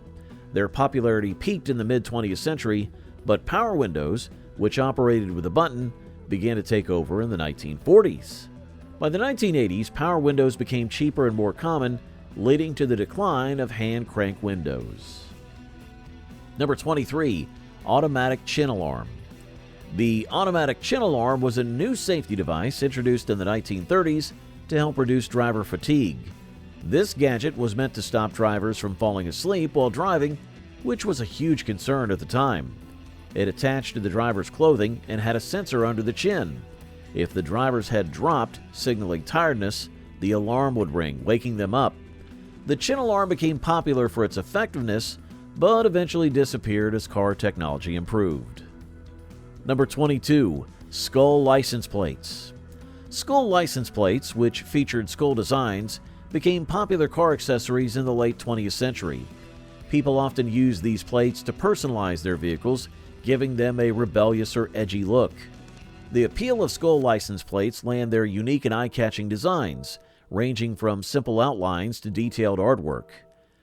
Their popularity peaked in the mid-20th century, but power windows, which operated with a button, began to take over in the 1940s. By the 1980s, power windows became cheaper and more common, leading to the decline of hand crank windows. Number 23. Automatic chin alarm. The automatic chin alarm was a new safety device introduced in the 1930s to help reduce driver fatigue. This gadget was meant to stop drivers from falling asleep while driving, which was a huge concern at the time. It attached to the driver's clothing and had a sensor under the chin. If the driver's head dropped, signaling tiredness, the alarm would ring, waking them up. The chin alarm became popular for its effectiveness, but eventually disappeared as car technology improved. Number 22. Skull license plates. Skull license plates, which featured skull designs, became popular car accessories in the late 20th century. People often used these plates to personalize their vehicles, giving them a rebellious or edgy look. The appeal of skull license plates lay in their unique and eye-catching designs, ranging from simple outlines to detailed artwork.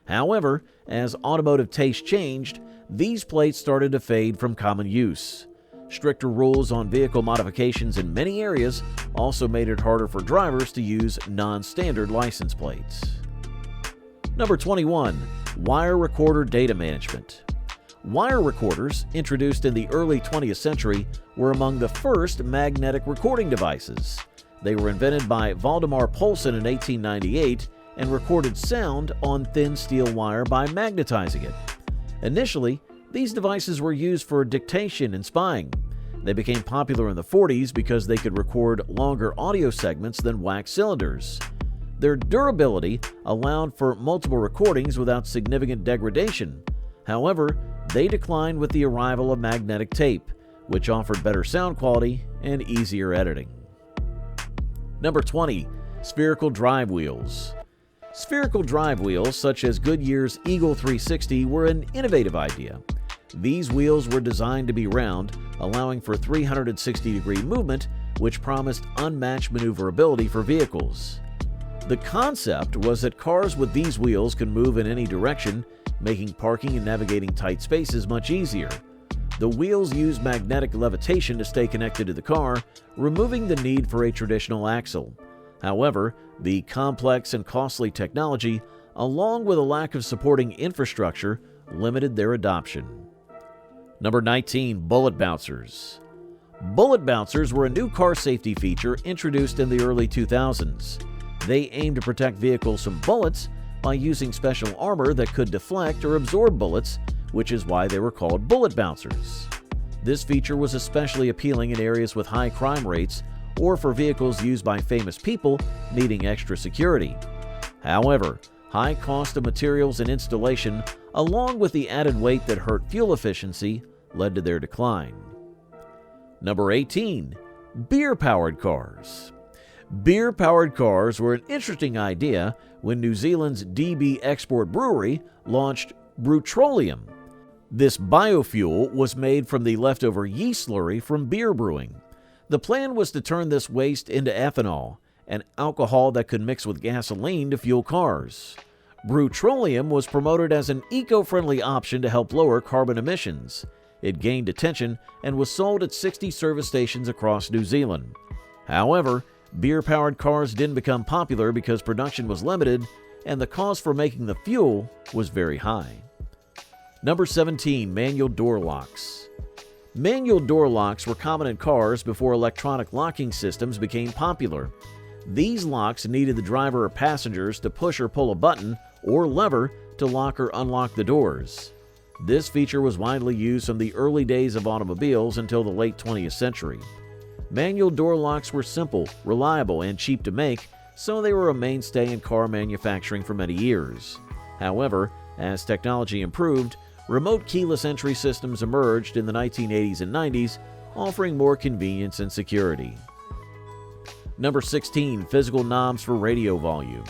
However, as automotive taste changed, these plates started to fade from common use. Stricter rules on vehicle modifications in many areas also made it harder for drivers to use non-standard license plates. Number 21. Wire recorder data management. Wire recorders, introduced in the early 20th century, were among the first magnetic recording devices. They were invented by Valdemar Poulsen in 1898 and recorded sound on thin steel wire by magnetizing it. Initially, these devices were used for dictation and spying. They became popular in the 40s because they could record longer audio segments than wax cylinders. Their durability allowed for multiple recordings without significant degradation. However, they declined with the arrival of magnetic tape, which offered better sound quality and easier editing. Number 20. Spherical drive wheels. Spherical drive wheels, such as Goodyear's Eagle 360, were an innovative idea. These wheels were designed to be round, allowing for 360-degree movement, which promised unmatched maneuverability for vehicles. The concept was that cars with these wheels could move in any direction, making parking and navigating tight spaces much easier. The wheels used magnetic levitation to stay connected to the car, removing the need for a traditional axle. However, the complex and costly technology, along with a lack of supporting infrastructure, limited their adoption. Number 19. Bullet bouncers. Bullet bouncers were a new car safety feature introduced in the early 2000s. They aimed to protect vehicles from bullets by using special armor that could deflect or absorb bullets, which is why they were called bullet bouncers. This feature was especially appealing in areas with high crime rates or for vehicles used by famous people needing extra security. However, high cost of materials and installation, along with the added weight that hurt fuel efficiency, led to their decline. Number 18. Beer-powered cars. Beer-powered cars were an interesting idea when New Zealand's DB Export Brewery launched Brutroleum. This biofuel was made from the leftover yeast slurry from beer brewing. The plan was to turn this waste into ethanol, an alcohol that could mix with gasoline to fuel cars. Brutroleum was promoted as an eco-friendly option to help lower carbon emissions. It gained attention and was sold at 60 service stations across New Zealand. However, beer-powered cars didn't become popular because production was limited and the cost for making the fuel was very high. Number 17. Manual door locks. Manual door locks were common in cars before electronic locking systems became popular. These locks needed the driver or passengers to push or pull a button or lever to lock or unlock the doors. This feature was widely used from the early days of automobiles until the late 20th century. Manual door locks were simple, reliable, and cheap to make, so they were a mainstay in car manufacturing for many years. However, as technology improved, remote keyless entry systems emerged in the 1980s and 90s, offering more convenience and security. Number 16. Physical knobs for radio volume.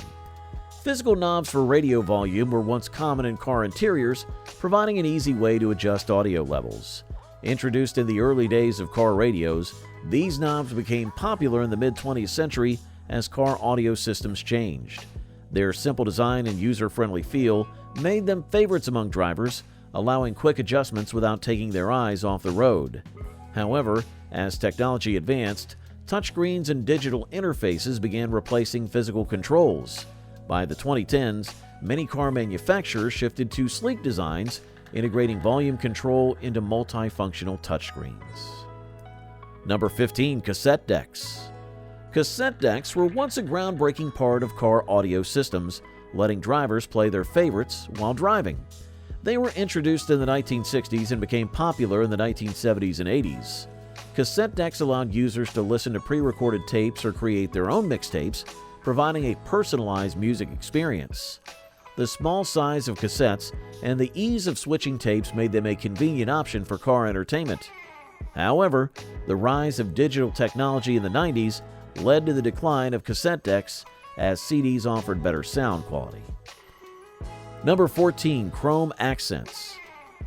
Physical knobs for radio volume were once common in car interiors, providing an easy way to adjust audio levels. Introduced in the early days of car radios, these knobs became popular in the mid-20th century as car audio systems changed. Their simple design and user-friendly feel made them favorites among drivers, allowing quick adjustments without taking their eyes off the road. However, as technology advanced, touchscreens and digital interfaces began replacing physical controls. By the 2010s, many car manufacturers shifted to sleek designs, integrating volume control into multifunctional touchscreens. Number 15. Cassette decks. Cassette decks were once a groundbreaking part of car audio systems, letting drivers play their favorites while driving. They were introduced in the 1960s and became popular in the 1970s and 80s. Cassette decks allowed users to listen to pre-recorded tapes or create their own mixtapes, providing a personalized music experience. The small size of cassettes and the ease of switching tapes made them a convenient option for car entertainment. However, the rise of digital technology in the 90s led to the decline of cassette decks as CDs offered better sound quality. Number 14. Chrome accents.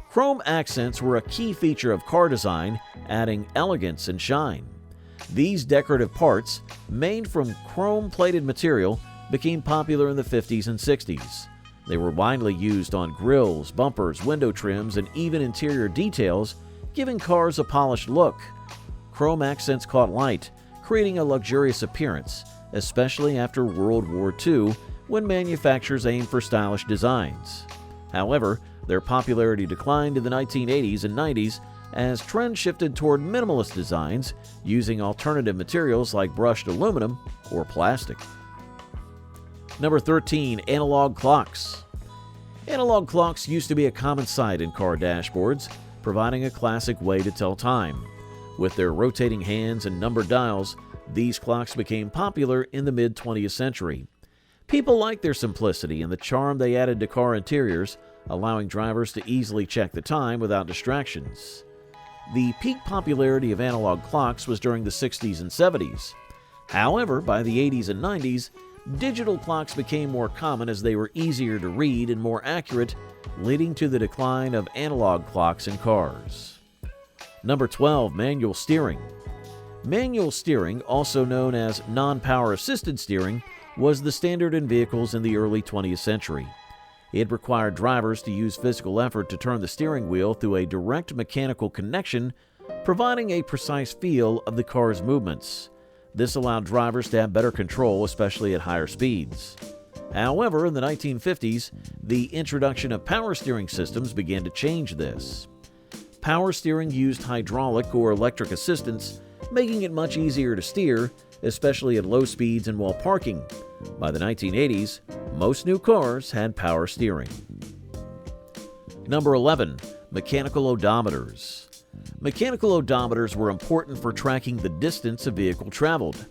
Chrome accents were a key feature of car design, adding elegance and shine. These decorative parts, made from chrome-plated material, became popular in the 50s and 60s. They were widely used on grills, bumpers, window trims, and even interior details, giving cars a polished look. Chrome accents caught light, creating a luxurious appearance, especially after World War II, when manufacturers aimed for stylish designs. However, their popularity declined in the 1980s and 90s as trends shifted toward minimalist designs using alternative materials like brushed aluminum or plastic. Number 13. Analog clocks. Analog clocks used to be a common sight in car dashboards, providing a classic way to tell time. With their rotating hands and numbered dials, these clocks became popular in the mid-20th century. People liked their simplicity and the charm they added to car interiors, allowing drivers to easily check the time without distractions. The peak popularity of analog clocks was during the 60s and 70s. However, by the 80s and 90s, digital clocks became more common as they were easier to read and more accurate, leading to the decline of analog clocks in cars. Number 12. Manual steering. Manual steering, also known as non-power assisted steering, was the standard in vehicles in the early 20th century. It required drivers to use physical effort to turn the steering wheel through a direct mechanical connection, providing a precise feel of the car's movements. This allowed drivers to have better control, especially at higher speeds. However, in the 1950s, the introduction of power steering systems began to change this. Power steering used hydraulic or electric assistance, making it much easier to steer, especially at low speeds and while parking. By the 1980s, most new cars had power steering. Number 11. Mechanical odometers. Mechanical odometers were important for tracking the distance a vehicle traveled.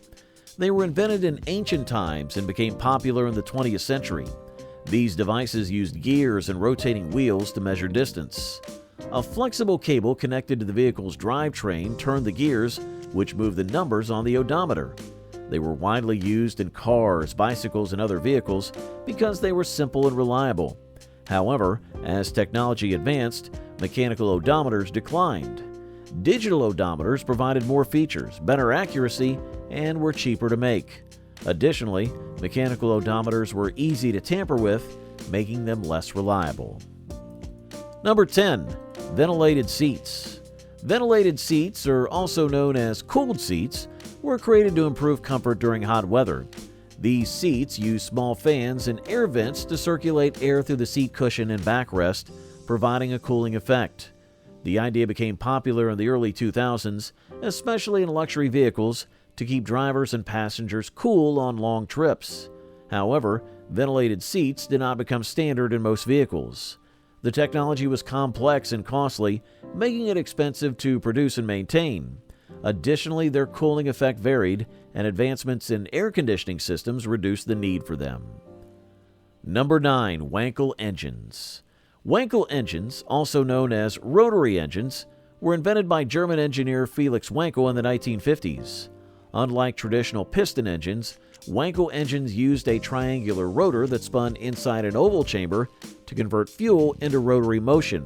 They were invented in ancient times and became popular in the 20th century. These devices used gears and rotating wheels to measure distance. A flexible cable connected to the vehicle's drivetrain turned the gears, which moved the numbers on the odometer. They were widely used in cars, bicycles, and other vehicles because they were simple and reliable. However, as technology advanced, mechanical odometers declined. Digital odometers provided more features, better accuracy, and were cheaper to make. Additionally, mechanical odometers were easy to tamper with, making them less reliable. Number 10. Ventilated seats. Ventilated seats, or also known as cooled seats, were created to improve comfort during hot weather. These seats use small fans and air vents to circulate air through the seat cushion and backrest, providing a cooling effect. The idea became popular in the early 2000s, especially in luxury vehicles, to keep drivers and passengers cool on long trips. However, ventilated seats did not become standard in most vehicles. The technology was complex and costly, making it expensive to produce and maintain. Additionally, their cooling effect varied, and advancements in air conditioning systems reduced the need for them. Number 9. Wankel engines. Wankel engines, also known as rotary engines, were invented by German engineer Felix Wankel in the 1950s. Unlike traditional piston engines, Wankel engines used a triangular rotor that spun inside an oval chamber to convert fuel into rotary motion.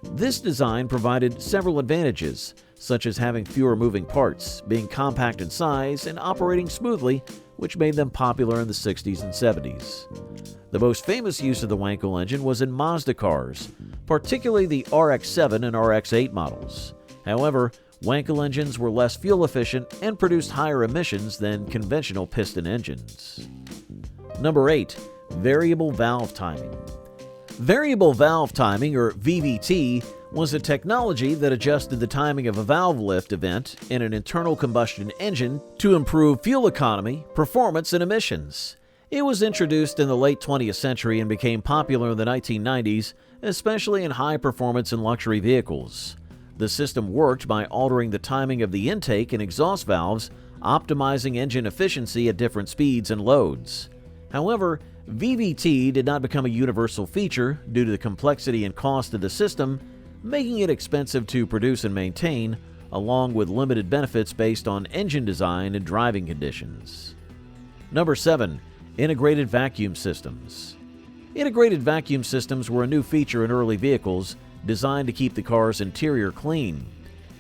This design provided several advantages, such as having fewer moving parts, being compact in size, and operating smoothly, which made them popular in the 60s and 70s. The most famous use of the Wankel engine was in Mazda cars, particularly the RX-7 and RX-8 models. However, Wankel engines were less fuel efficient and produced higher emissions than conventional piston engines. Number 8. Variable valve timing. Variable valve timing, or VVT, was a technology that adjusted the timing of a valve lift event in an internal combustion engine to improve fuel economy, performance, and emissions. It was introduced in the late 20th century and became popular in the 1990s, especially in high-performance and luxury vehicles. The system worked by altering the timing of the intake and exhaust valves, optimizing engine efficiency at different speeds and loads. However, VVT did not become a universal feature due to the complexity and cost of the system, making it expensive to produce and maintain, along with limited benefits based on engine design and driving conditions. Number 7. Integrated vacuum systems. Integrated vacuum systems were a new feature in early vehicles designed to keep the car's interior clean.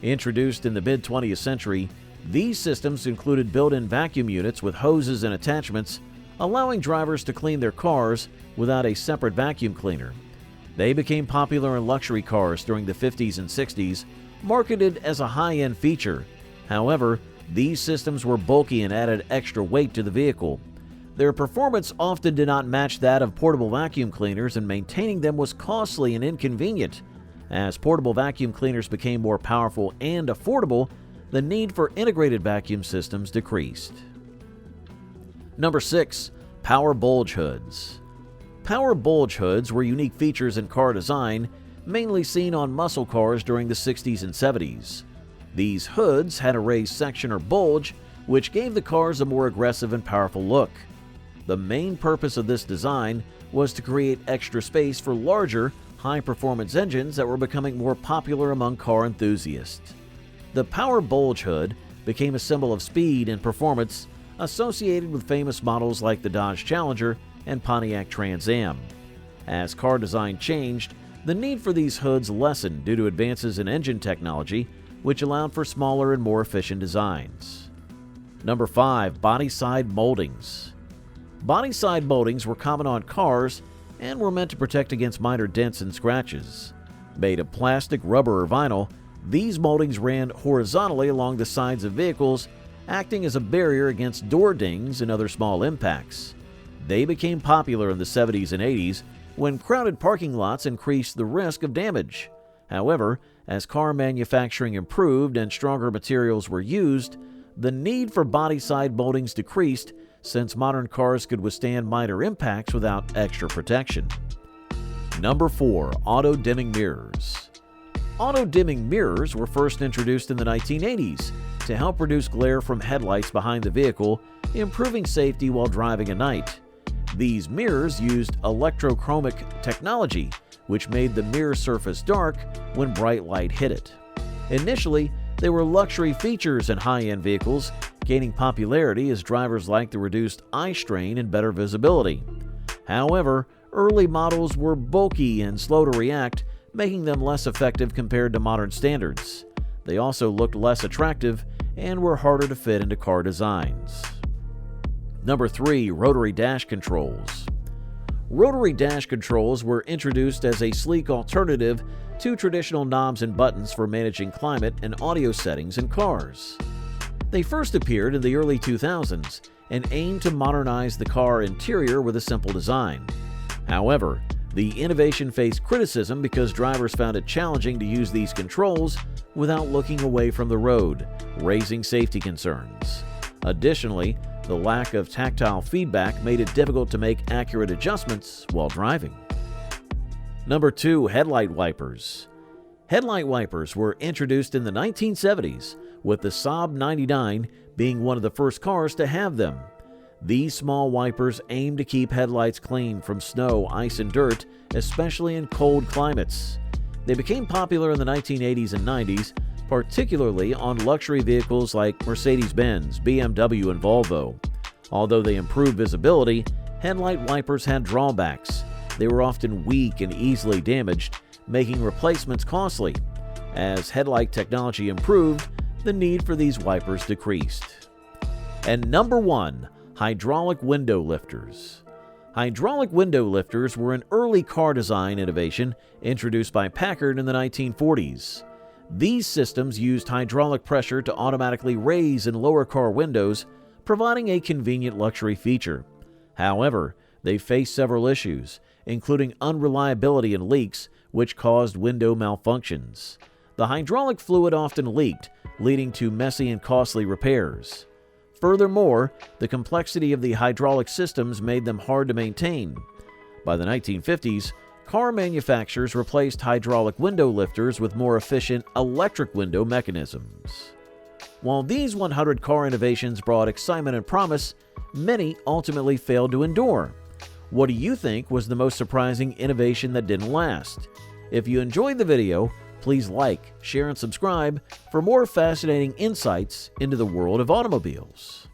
Introduced in the mid-20th century, these systems included built-in vacuum units with hoses and attachments, allowing drivers to clean their cars without a separate vacuum cleaner. They became popular in luxury cars during the 50s and 60s, marketed as a high-end feature. However, these systems were bulky and added extra weight to the vehicle. Their performance often did not match that of portable vacuum cleaners, and maintaining them was costly and inconvenient. As portable vacuum cleaners became more powerful and affordable, the need for integrated vacuum systems decreased. Number 6. Power bulge hoods. Power bulge hoods were unique features in car design, mainly seen on muscle cars during the 60s and 70s. These hoods had a raised section or bulge, which gave the cars a more aggressive and powerful look. The main purpose of this design was to create extra space for larger, high-performance engines that were becoming more popular among car enthusiasts. The power bulge hood became a symbol of speed and performance, associated with famous models like the Dodge Challenger and Pontiac Trans Am. As car design changed, the need for these hoods lessened due to advances in engine technology, which allowed for smaller and more efficient designs. Number 5. Body side moldings. Body side moldings were common on cars and were meant to protect against minor dents and scratches. Made of plastic, rubber, or vinyl, these moldings ran horizontally along the sides of vehicles, acting as a barrier against door dings and other small impacts. They became popular in the 70s and 80s when crowded parking lots increased the risk of damage. However, as car manufacturing improved and stronger materials were used, the need for body side moldings decreased, since modern cars could withstand minor impacts without extra protection. Number 4. Auto-dimming mirrors. Auto-dimming mirrors were first introduced in the 1980s to help reduce glare from headlights behind the vehicle, improving safety while driving at night. These mirrors used electrochromic technology, which made the mirror surface dark when bright light hit it. Initially, they were luxury features in high-end vehicles, gaining popularity as drivers liked the reduced eye strain and better visibility. However, early models were bulky and slow to react, making them less effective compared to modern standards. They also looked less attractive and were harder to fit into car designs. Number 3. Rotary dash controls. Rotary dash controls were introduced as a sleek alternative to traditional knobs and buttons for managing climate and audio settings in cars. They first appeared in the early 2000s and aimed to modernize the car interior with a simple design. However, the innovation faced criticism because drivers found it challenging to use these controls without looking away from the road, raising safety concerns. Additionally, the lack of tactile feedback made it difficult to make accurate adjustments while driving. Number 2. Headlight wipers. Headlight wipers were introduced in the 1970s with the Saab 99 being one of the first cars to have them. These small wipers aim to keep headlights clean from snow, ice, and dirt, especially in cold climates. They became popular in the 1980s and 90s, particularly on luxury vehicles like Mercedes-Benz, BMW, and Volvo. Although they improved visibility, headlight wipers had drawbacks. They were often weak and easily damaged, making replacements costly. As headlight technology improved, the need for these wipers decreased. And number 1, hydraulic window lifters. Hydraulic window lifters were an early car design innovation introduced by Packard in the 1940s. These systems used hydraulic pressure to automatically raise and lower car windows, providing a convenient luxury feature. However, they faced several issues, including unreliability and leaks, which caused window malfunctions. The hydraulic fluid often leaked, leading to messy and costly repairs. Furthermore, the complexity of the hydraulic systems made them hard to maintain. By the 1950s, car manufacturers replaced hydraulic window lifters with more efficient electric window mechanisms. While these 100 car innovations brought excitement and promise, many ultimately failed to endure. What do you think was the most surprising innovation that didn't last? If you enjoyed the video, please like, share, and subscribe for more fascinating insights into the world of automobiles.